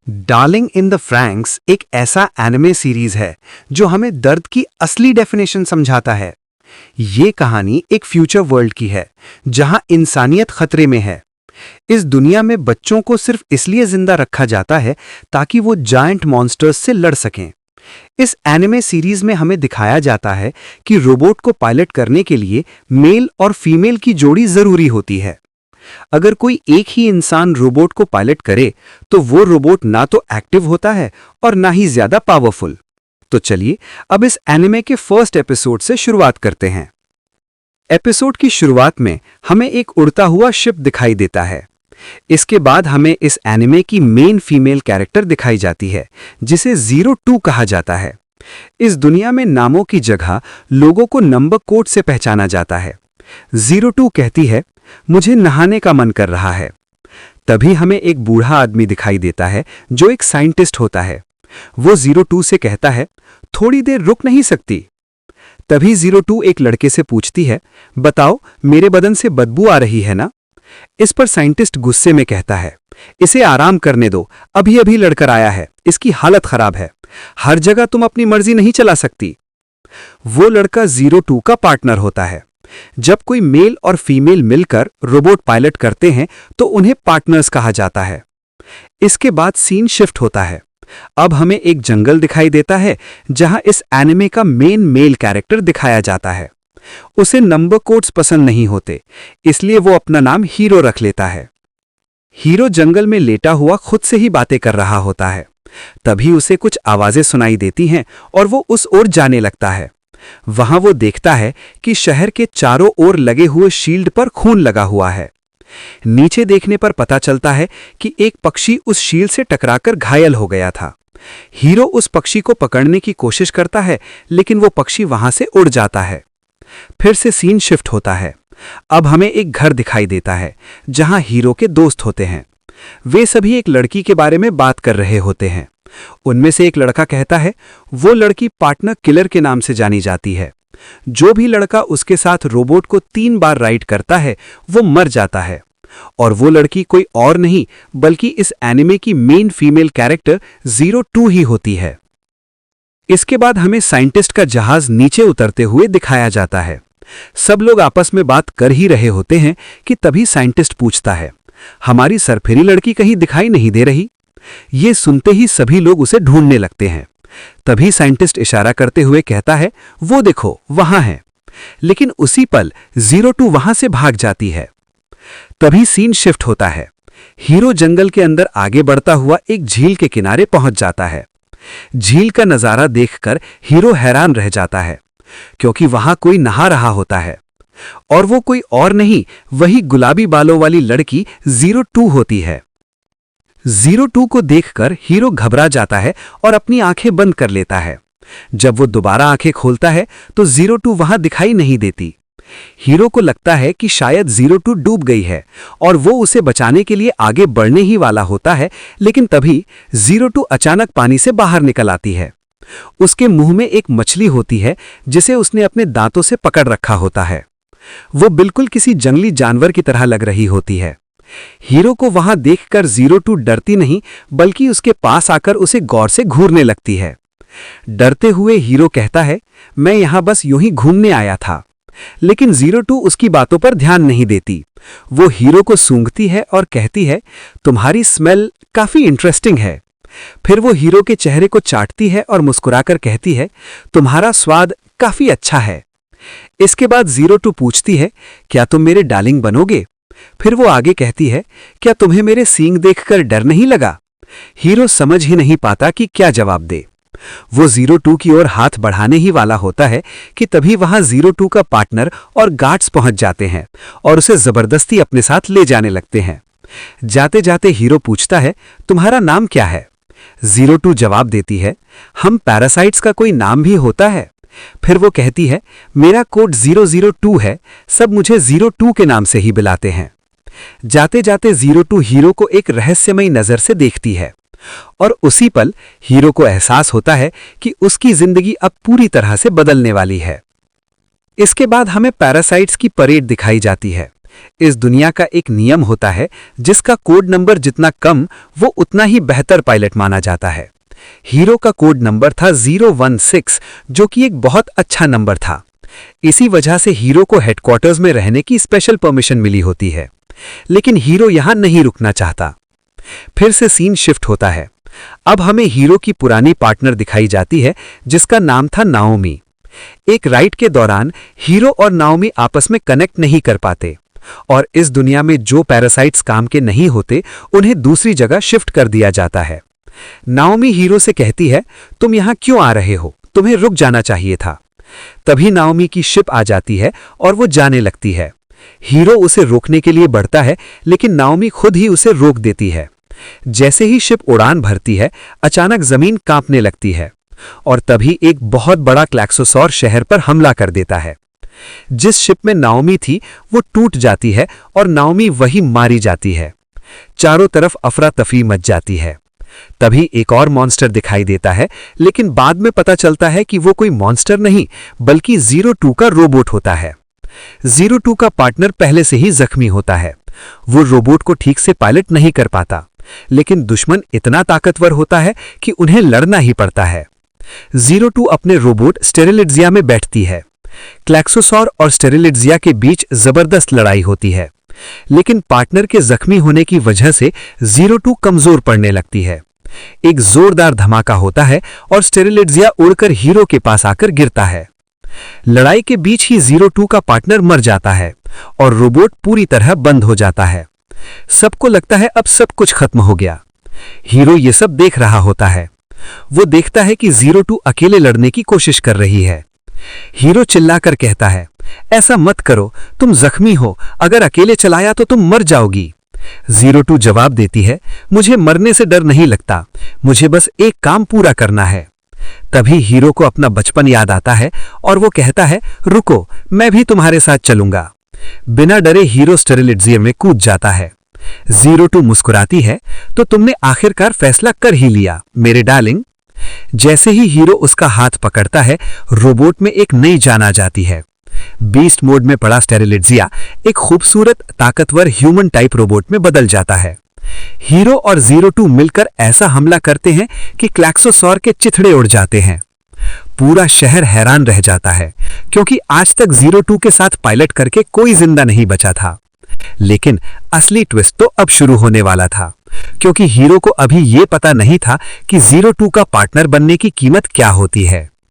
Darling in the Franks एक ऐसा anime series है जो हमें दर्द की असली डेफिनेशन समझाता है। ये कहानी एक फ्यूचर वर्ल्ड की है जहां इंसानियत खतरे में है। इस दुनिया में बच्चों को सिर्फ इसलिए जिंदा रखा जाता है ताकि वो जायंट मॉन्स्टर्स से लड़ सकें। इस एनिमे सीरीज में हमें दिखाया जाता है कि रोबोट को पायलट करने के लिए मेल और फीमेल की जोड़ी जरूरी होती है। अगर कोई एक ही इंसान रोबोट को पायलट करे तो वो रोबोट ना तो एक्टिव होता है और ना ही ज्यादा पावरफुल। तो चलिए अब इस एनिमे के फर्स्ट एपिसोड से शुरुआत करते हैं। एपिसोड की शुरुआत में हमें एक उड़ता हुआ शिप दिखाई देता है। इसके बाद हमें इस एनिमे की मेन फीमेल कैरेक्टर दिखाई जाती है जिसे 02 कहा जाता है। इस दुनिया में नामों की जगह लोगों को नंबर कोड से पहचाना जाता है। 02 कहती है, मुझे नहाने का मन कर रहा है। तभी हमें एक बूढ़ा आदमी दिखाई देता है जो एक साइंटिस्ट होता है। वो 02 से कहता है, थोड़ी देर रुक नहीं सकती। तभी 02 एक लड़के से पूछती है, बताओ मेरे बदन से बदबू आ रही है ना? इस पर साइंटिस्ट गुस्से में कहता है, इसे आराम करने दो, अभी अभी लड़कर आया है, इसकी हालत खराब है। हर जगह तुम अपनी मर्जी नहीं चला सकती। वो लड़का 02 का पार्टनर होता है। जब कोई मेल और फीमेल मिलकर रोबोट पायलट करते हैं तो उन्हें पार्टनर्स कहा जाता है। इसके बाद सीन शिफ्ट होता है। अब हमें एक जंगल दिखाई देता है जहां इस एनिमे का मेन मेल कैरेक्टर दिखाया जाता है। उसे नंबर कोड्स पसंद नहीं होते, इसलिए वो अपना नाम हीरो रख लेता है। हीरो जंगल में लेटा हुआ खुद से ही बातें कर रहा होता है। तभी उसे कुछ आवाजें सुनाई देती हैं और वो उस ओर जाने लगता है। वहां वो देखता है कि शहर के चारों ओर लगे हुए शील्ड पर खून लगा हुआ है। नीचे देखने पर पता चलता है कि एक पक्षी उस शील्ड से टकराकर घायल हो गया था। हीरो उस पक्षी को पकड़ने की कोशिश करता है लेकिन वो पक्षी वहां से उड़ जाता है। फिर से सीन शिफ्ट होता है। अब हमें एक घर दिखाई देता है जहां हीरो के दोस्त होते हैं। वे सभी एक लड़की के बारे में बात कर रहे होते हैं। उनमें से एक लड़का कहता है, वो लड़की पार्टनर किलर के नाम से जानी जाती है। जो भी लड़का उसके साथ रोबोट को 3 बार राइड करता है वो मर जाता है। और वो लड़की कोई और नहीं बल्कि इस एनिमे की मेन फीमेल कैरेक्टर 02 ही होती है। इसके बाद हमें साइंटिस्ट का जहाज नीचे उतरते हुए दिखाया जाता है। सब लोग आपस में बात कर ही रहे होते हैं कि तभी साइंटिस्ट पूछता है, हमारी सरफिरी लड़की कहीं दिखाई नहीं दे रही? ये सुनते ही सभी लोग उसे ढूंढने लगते हैं। तभी साइंटिस्ट इशारा करते हुए कहता है, वो देखो वहां है। लेकिन उसी पल 02 वहां से भाग जाती है। तभी सीन शिफ्ट होता है। हीरो जंगल के अंदर आगे बढ़ता हुआ एक झील के किनारे पहुंच जाता है। झील का नजारा देखकर हीरो हैरान रह जाता है क्योंकि वहां कोई नहा रहा होता है और वो कोई और नहीं, वही गुलाबी बालों वाली लड़की 02 होती है। 02 को देखकर हीरो घबरा जाता है और अपनी आंखें बंद कर लेता है। जब वो दोबारा आंखें खोलता है तो 02 वहां दिखाई नहीं देती। हीरो को लगता है कि शायद 02 डूब गई है और वो उसे बचाने के लिए आगे बढ़ने ही वाला होता है, लेकिन तभी 02 अचानक पानी से बाहर निकल आती है। उसके मुंह में एक मछली होती है जिसे उसने अपने दांतों से पकड़ रखा होता है। वो बिल्कुल किसी जंगली जानवर की तरह लग रही होती है। हीरो को वहां देखकर 02 डरती नहीं बल्कि उसके पास आकर उसे गौर से घूरने लगती है। डरते हुए हीरो कहता है, मैं यहां बस यूं ही घूमने आया था। लेकिन 02 उसकी बातों पर ध्यान नहीं देती। वो हीरो को सूंघती है और कहती है, तुम्हारी स्मेल काफी इंटरेस्टिंग है। फिर वो हीरो के चेहरे को चाटती है और मुस्कुराकर कहती है, तुम्हारा स्वाद काफी अच्छा है। इसके बाद 02 पूछती है, क्या तुम मेरे डार्लिंग बनोगे? फिर वो आगे कहती है, क्या तुम्हें मेरे सींग देखकर डर नहीं लगा? हीरो समझ ही नहीं पाता कि क्या जवाब दे। वो 02 की ओर हाथ बढ़ाने ही वाला होता है कि तभी वहां 02 का पार्टनर और गार्ड्स पहुंच जाते हैं और उसे जबरदस्ती अपने साथ ले जाने लगते हैं। जाते जाते हीरो पूछता है, तुम्हारा नाम क्या है? 02 जवाब देती है, हम पैरासाइट्स का कोई नाम भी होता है। फिर वो कहती है, मेरा कोड 002 है, सब मुझे 02 के नाम से ही बुलाते हैं। जाते जाते 02 हीरो को एक रहस्यमयी नजर से देखती है और उसी पल हीरो को एहसास होता है कि उसकी जिंदगी अब पूरी तरह से बदलने वाली है। इसके बाद हमें पैरासाइट्स की परेड दिखाई जाती है। इस दुनिया का एक नियम होता है जिसका कोड नंबर जितना कम वो उतना ही बेहतर पायलट माना जाता है। हीरो का कोड नंबर था 016, जो कि एक बहुत अच्छा नंबर था। इसी वजह से हीरो को हेडक्वार्टर्स में रहने की स्पेशल परमिशन मिली होती है। लेकिन हीरो यहां नहीं रुकना चाहता। फिर से सीन शिफ्ट होता है। अब हमें हीरो की पुरानी पार्टनर दिखाई जाती है जिसका नाम था नाओमी। एक राइड के दौरान हीरो और नाओमी आपस में कनेक्ट नहीं कर पाते और इस दुनिया में जो पैरासाइट्स काम के नहीं होते उन्हें दूसरी जगह शिफ्ट कर दिया जाता है। नाओमी हीरो से कहती है, तुम यहां क्यों आ रहे हो? तुम्हें रुक जाना चाहिए था। तभी नाओमी की शिप आ जाती है और वो जाने लगती है। हीरो उसे रोकने के लिए बढ़ता है, लेकिन नाओमी खुद ही उसे रोक देती है। जैसे ही शिप उड़ान भरती है, अचानक जमीन कांपने लगती है और तभी एक बहुत बड़ा क्लैक्सोसॉर शहर पर हमला कर देता है। जिस शिप में नाओमी थी वो टूट जाती है और नाओमी वही मारी जाती है। चारों तरफ अफरा तफरी मच जाती है। तभी एक और मॉन्स्टर दिखाई देता है, लेकिन बाद में पता चलता है कि वो कोई मॉन्स्टर नहीं बल्कि 02 का रोबोट होता है। 02 का पार्टनर पहले से ही जख्मी होता है। वो रोबोट को ठीक से पायलट नहीं कर पाता, लेकिन दुश्मन इतना ताकतवर होता है कि उन्हें लड़ना ही पड़ता है। 02 अपने रोबोट स्टेरिलिट्जिया में बैठती है। क्लैक्सोसॉर और स्टेरिलिट्जिया के बीच जबरदस्त लड़ाई होती है, लेकिन पार्टनर के जख्मी होने की वजह से 02 कमजोर पड़ने लगती है। एक जोरदार धमाका होता है और स्टेरिलिट्जिया उड़कर हीरो के पास आकर गिरता है। लड़ाई के बीच ही 02 का पार्टनर मर जाता है और रोबोट पूरी तरह बंद हो जाता है। सबको लगता है अब सब कुछ खत्म हो गया। हीरो ये सब देख रहा होता है। वो देखता है कि 02 अकेले लड़ने की कोशिश कर रही है। हीरो चिल्लाकर कहता है, ऐसा मत करो, तुम जख्मी हो, अगर अकेले चलाया तो तुम मर जाओगी। 02 जवाब देती है, मुझे मरने से डर नहीं लगता, मुझे बस एक काम पूरा करना है। तभी हीरो को अपना बचपन याद आता है और वो कहता है, रुको, मैं भी तुम्हारे साथ चलूंगा। बिना डरे हीरो स्टेरिलिट्जिया में कूद जाता है। 02 मुस्कुराती है, तो तुमने आखिरकार फैसला कर ही लिया मेरे डार्लिंग। जैसे ही हीरो उसका हाथ पकड़ता है, रोबोट में एक नई जान आ जाती है। बीस्ट मोड में पड़ा स्टेरिलिट्जिया एक खूबसूरत ताकतवर ह्यूमन टाइप रोबोट में बदल जाता है। हीरो और 02 मिलकर ऐसा हमला करते हैं कि क्लैक्सोसॉर के चिथड़े उड़ जाते हैं। पूरा शहर हैरान रह जाता है, क्योंकि आज तक 02 के साथ पायलट करके कोई जिंदा नहीं बचा था। लेकिन असली ट्विस्ट तो अब शुरू होने वाला था, क्योंकि हीरो को अभी यह पता नहीं था कि 02 का पार्टनर बनने की कीमत क्या होती है।